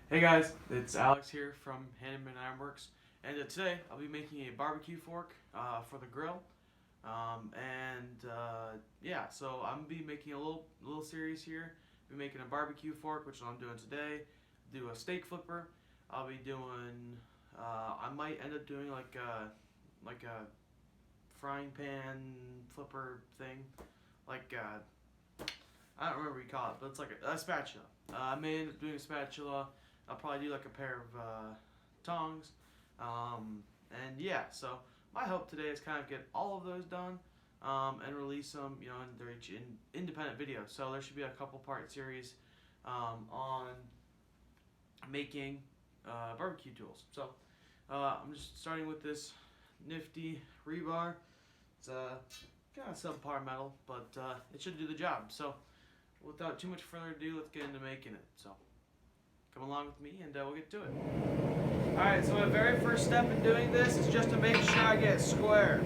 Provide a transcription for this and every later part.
Hey guys, it's Alex here from Hannemann Ironworks, and today I'll be making a barbecue fork for the grill. Yeah, so I'm gonna be making a little series here. Be making a barbecue fork, which is what I'm doing today. Do a steak flipper. I'll be doing. I might end up doing like a frying pan flipper thing, like I don't remember what you call it, but it's like a spatula. I may end up doing a spatula. I'll probably do like a pair of tongs. And yeah, so my hope today is kind of get all of those done and release them, and they're each independent videos. So there should be a couple part series on making barbecue tools. So I'm just starting with this nifty rebar. It's kind of subpar metal, but it should do the job. So without too much further ado, let's get into making it. So come along with me and we'll get to it. Alright, so my very first step in doing this is just to make sure I get square.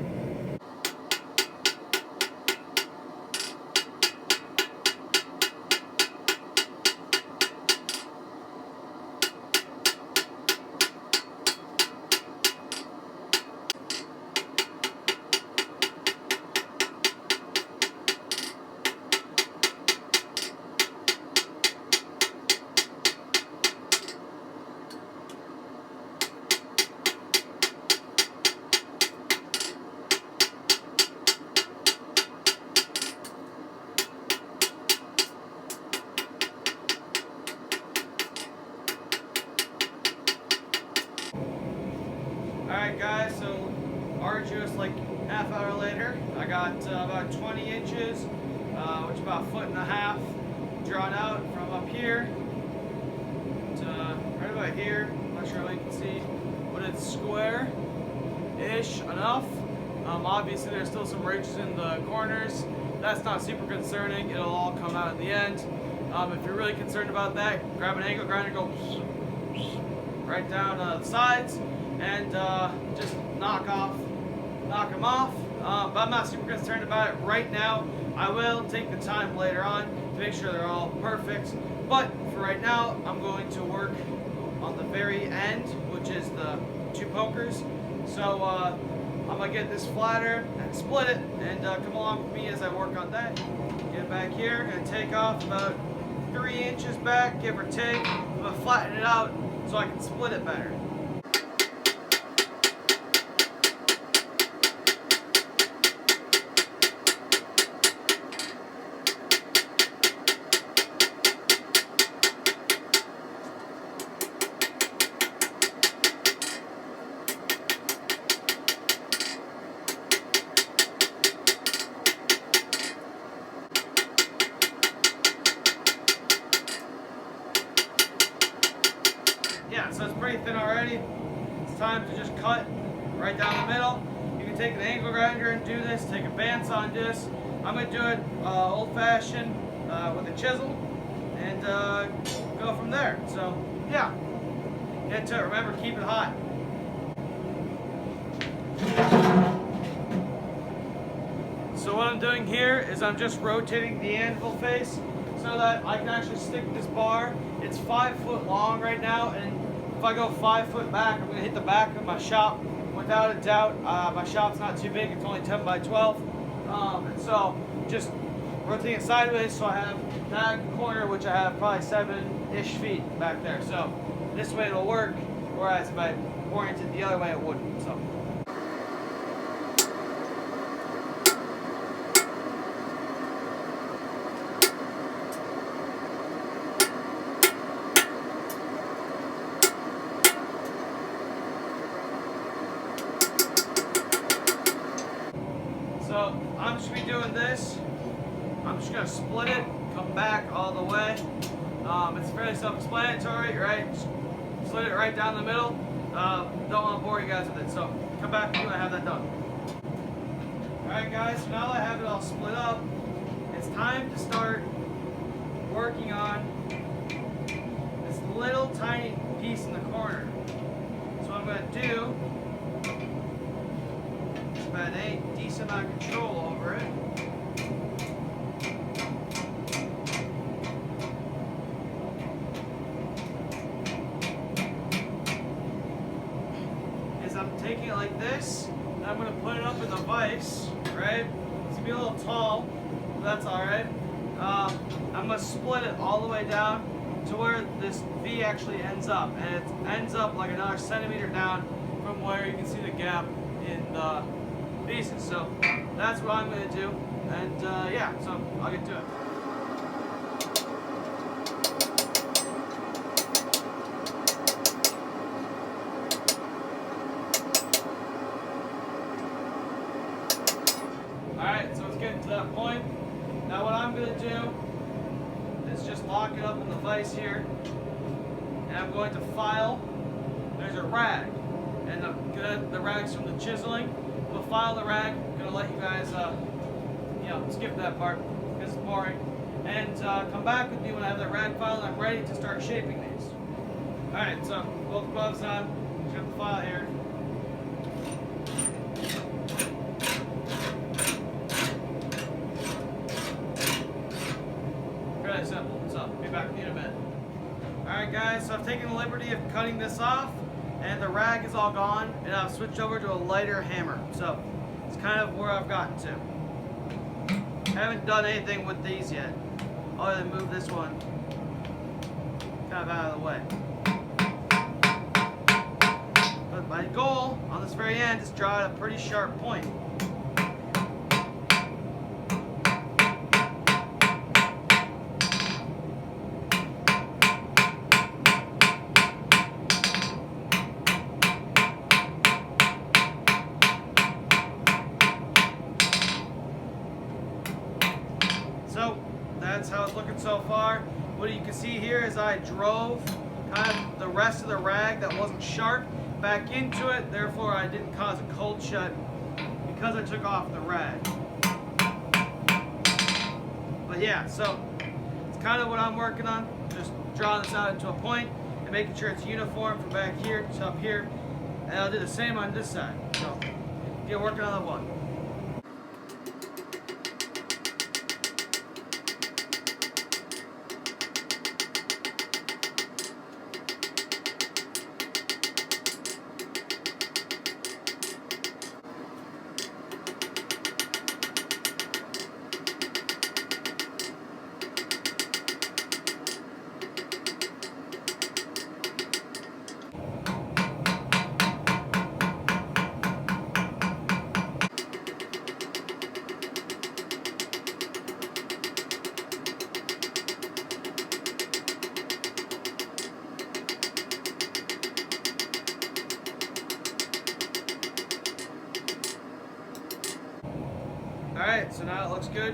Alright guys, so arduous like half hour later, I got about 20 inches, which is about a foot and a half, drawn out from up here to right about here. I'm not sure if you can see, but it's square-ish enough. Obviously there's still some ridges in the corners. That's not super concerning, it'll all come out in the end. If you're really concerned about that, grab an angle grinder, go right down the sides, and just knock them off. But I'm not super concerned about it right now. I will take the time later on to make sure they're all perfect. But for right now, I'm going to work on the very end, which is the two pokers. So I'm gonna get this flatter and split it, and come along with me as I work on that. Get back here, gonna take off about 3 inches back, give or take. I'm gonna flatten it out so I can split it better. Yeah, so it's pretty thin already. It's time to just cut right down the middle. You can take an angle grinder and do this, take a bandsaw and do this. I'm going to do it old-fashioned with a chisel and go from there. So, yeah, get to it. Remember, keep it hot. So what I'm doing here is I'm just rotating the anvil face so that I can actually stick this bar. It's 5 foot long right now, and if I go 5 foot back, I'm going to hit the back of my shop without a doubt. My shop's not too big, it's only 10 by 12. And so just rotating it sideways so I have that corner, which I have probably 7-ish feet back there. So this way it'll work, whereas if I orient it the other way, it wouldn't. So. So I'm just going to be doing this. I'm just going to split it, come back all the way. It's fairly self-explanatory, right? Just split it right down the middle. Don't want to bore you guys with it, so come back when I have that done. Alright guys, so now that I have it all split up, it's time to start working on this little tiny piece in the corner. So what I'm going to do, but a decent amount of control over it. making it like this. And I'm going to put it up in the vise, right? It's going to be a little tall, but that's alright. I'm going to split it all the way down to where this V actually ends up. And it ends up like another centimeter down from where you can see the gap in the pieces. So that's what I'm going to do. And yeah, so I'll get to it. Alright, so it's getting to that point. Now what I'm going to do is just lock it up in the vise here. And I'm going to file. There's a rag. And the rag's from the chiseling. We'll file the rag. I'm going to let you guys skip that part because it's boring. And come back with me when I have that rag filed and I'm ready to start shaping these. Alright, so both gloves on. Just got the file here. Really simple. So, be back with you in a minute. Alright guys, so I've taken the liberty of cutting this off and the rag is all gone and I've switched over to a lighter hammer. So, it's kind of where I've gotten to. Haven't done anything with these yet, other than move this one kind of out of the way. But my goal on this very end is to draw at a pretty sharp point. So that's how it's looking so far. What you can see here is I drove kind of the rest of the rag that wasn't sharp back into it, therefore I didn't cause a cold shut because I took off the rag. But yeah, so it's kind of what I'm working on, just drawing this out into a point and making sure it's uniform from back here to up here, and I'll do the same on this side. So get working on that one. Alright, so now it looks good.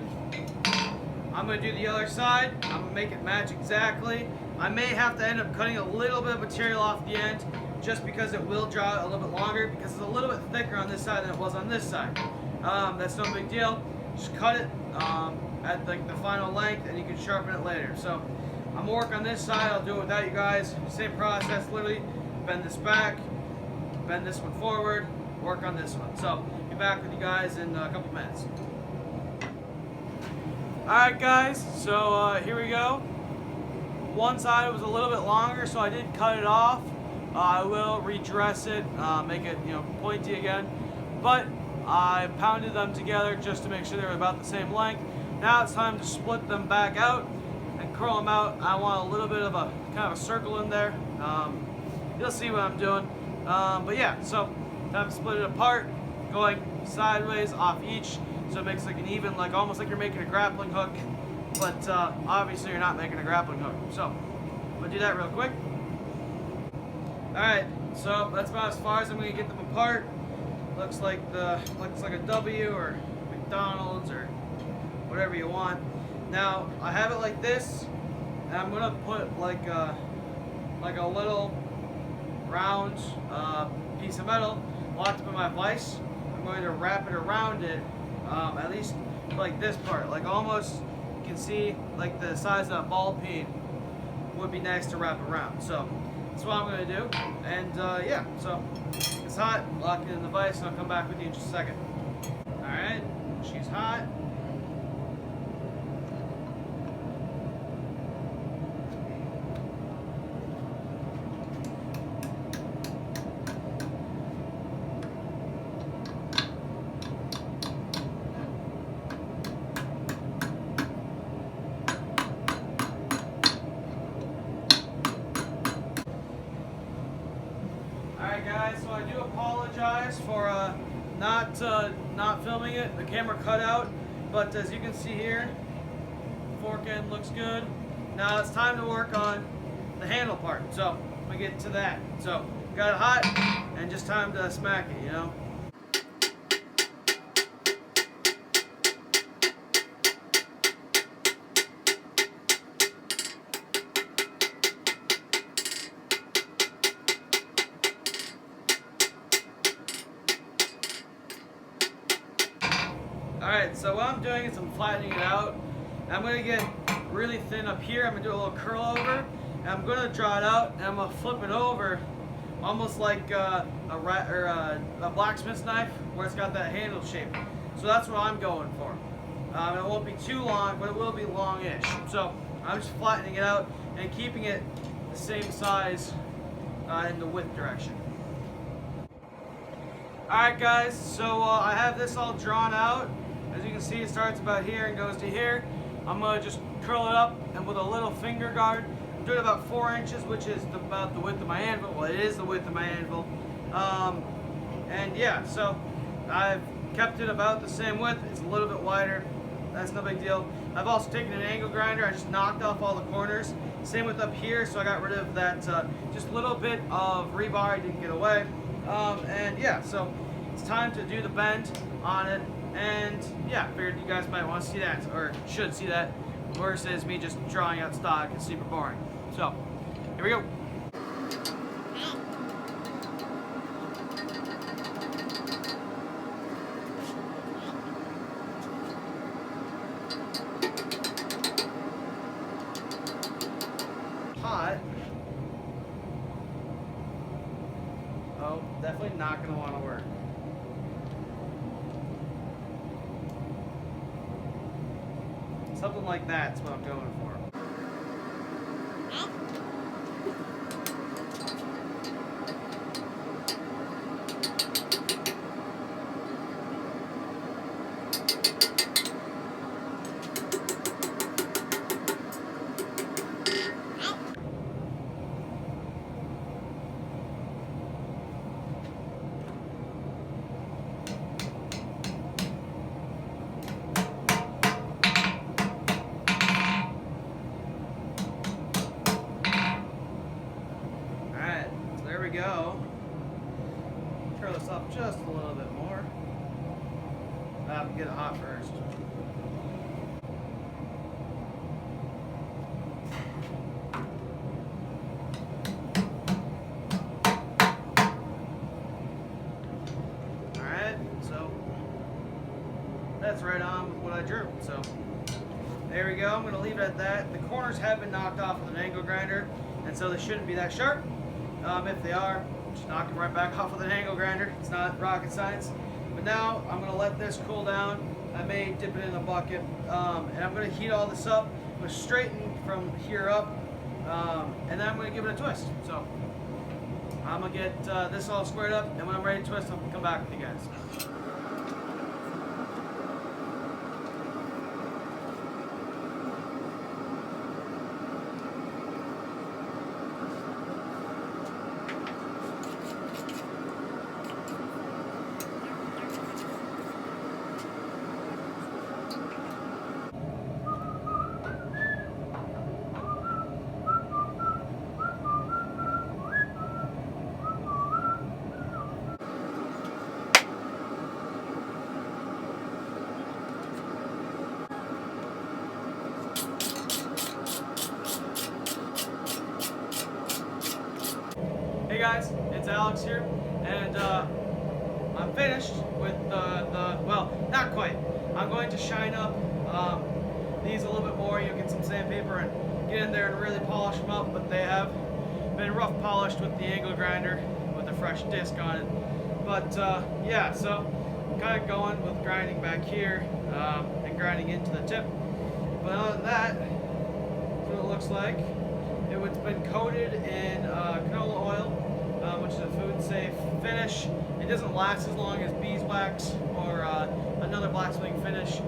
I'm going to do the other side. I'm going to make it match exactly. I may have to end up cutting a little bit of material off the end just because it will draw out a little bit longer because it's a little bit thicker on this side than it was on this side. That's no big deal. Just cut it at like the final length and you can sharpen it later. So I'm going to work on this side. I'll do it without you guys. Same process, literally. Bend this back, bend this one forward, work on this one. So be back with you guys in a couple minutes. Alright guys, so here we go. One side was a little bit longer, so I did cut it off. I will redress it, make it pointy again. But I pounded them together just to make sure they were about the same length. Now it's time to split them back out and curl them out. I want a little bit of a kind of a circle in there. You'll see what I'm doing. But yeah, so time to split it apart, going sideways off each. So it makes like an even, like almost like you're making a grappling hook, but obviously you're not making a grappling hook. So I'm gonna do that real quick. All right, so that's about as far as I'm gonna get them apart. Looks like a W or McDonald's or whatever you want. Now I have it like this, and I'm gonna put like a little round piece of metal locked up in my vise. I'm going to wrap it around it. At least like this part, like almost you can see like the size of a ball peen would be nice to wrap around. So that's what I'm going to do. And yeah, so it's hot, lock it in the vise and I'll come back with you in just a second. Alright, she's hot. Alright guys, so I do apologize for not filming it. The camera cut out, but as you can see here, fork end looks good. Now it's time to work on the handle part. So I'm gonna get to that. So got it hot and just time to smack it, you know. Alright, so what I'm doing is I'm flattening it out. I'm going to get really thin up here. I'm going to do a little curl over. And I'm going to draw it out and I'm going to flip it over almost like a blacksmith's knife where it's got that handle shape. So that's what I'm going for. It won't be too long, but it will be long-ish. So I'm just flattening it out and keeping it the same size in the width direction. Alright guys, so I have this all drawn out. As you can see, it starts about here and goes to here. I'm going to just curl it up and with a little finger guard, I'm doing about 4 inches, which is about the width of my anvil. Well, it is the width of my anvil. And yeah, so I've kept it about the same width. It's a little bit wider. That's no big deal. I've also taken an angle grinder. I just knocked off all the corners. Same with up here, so I got rid of that just a little bit of rebar I didn't get away. And yeah, so it's time to do the bend on it. And yeah, figured you guys might want to see that, or should see that, versus me just drawing out stock. It's super boring. So, here we go. Hot. Oh, definitely not going to want to work. Something like that's what I'm going for. There we go. Curl this up just a little bit more. Get it hot first. Alright, so that's right on with what I drew. So there we go. I'm going to leave it at that. The corners have been knocked off with an angle grinder, and so they shouldn't be that sharp. If they are, just knock them right back off with an angle grinder. It's not rocket science. But now I'm going to let this cool down. I may dip it in a bucket, and I'm going to heat all this up. I'm going to straighten from here up, and then I'm going to give it a twist. So I'm going to get this all squared up, and when I'm ready to twist, I'll come back with you guys. Hey guys, it's Alex here, and I'm finished with well, not quite. I'm going to shine up these a little bit more. You'll get some sandpaper and get in there and really polish them up, but they have been rough polished with the angle grinder with a fresh disc on it. But yeah, so I'm kind of going with grinding back here and grinding into the tip. But other than that, that's what it looks like. It's been coated in canola oil, which is a food-safe finish. It doesn't last as long as beeswax or another blacksmithing finish,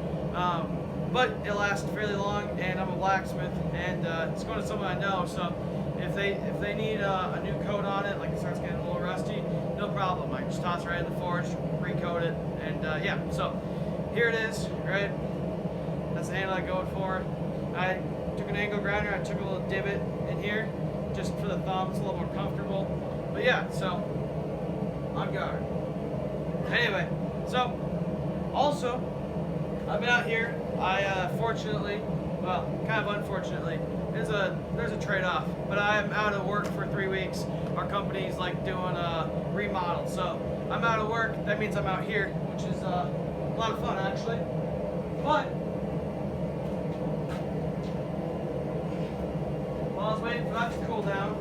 but it lasts fairly long. And I'm a blacksmith, and it's going to someone I know, so if they need a new coat on it, like it starts getting a little rusty, no problem. I just toss it right in the forge, recoat it, and yeah. So here it is, right? That's the handle I go for. I took an angle grinder. I took a little divot in here, just for the thumb. It's a little more comfortable. But yeah, so on guard. Anyway, so also I've been out here. I fortunately, well, kind of unfortunately, there's a trade-off. But I'm out of work for 3 weeks. Our company's like doing a remodel, so I'm out of work. That means I'm out here, which is a lot of fun actually. But while I was waiting for that to cool down,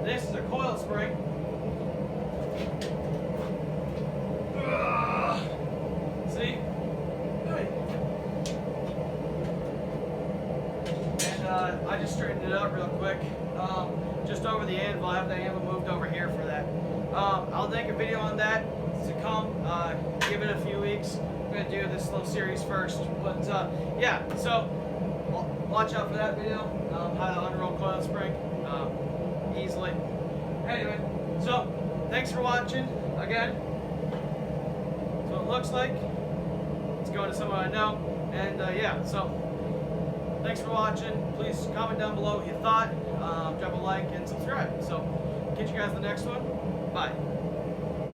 this is a coil spring. See? And I just straightened it up real quick. Just over the anvil. I have the anvil moved over here for that. I'll make a video on that to come. Give it a few weeks. I'm going to do this little series first. But yeah, so watch out for that video. How to unroll coil spring easily. Anyway, so thanks for watching again. So it looks like it's going to someone I know. And yeah, so thanks for watching. Please comment down below what you thought. Drop a like and subscribe. So catch you guys in the next one. Bye.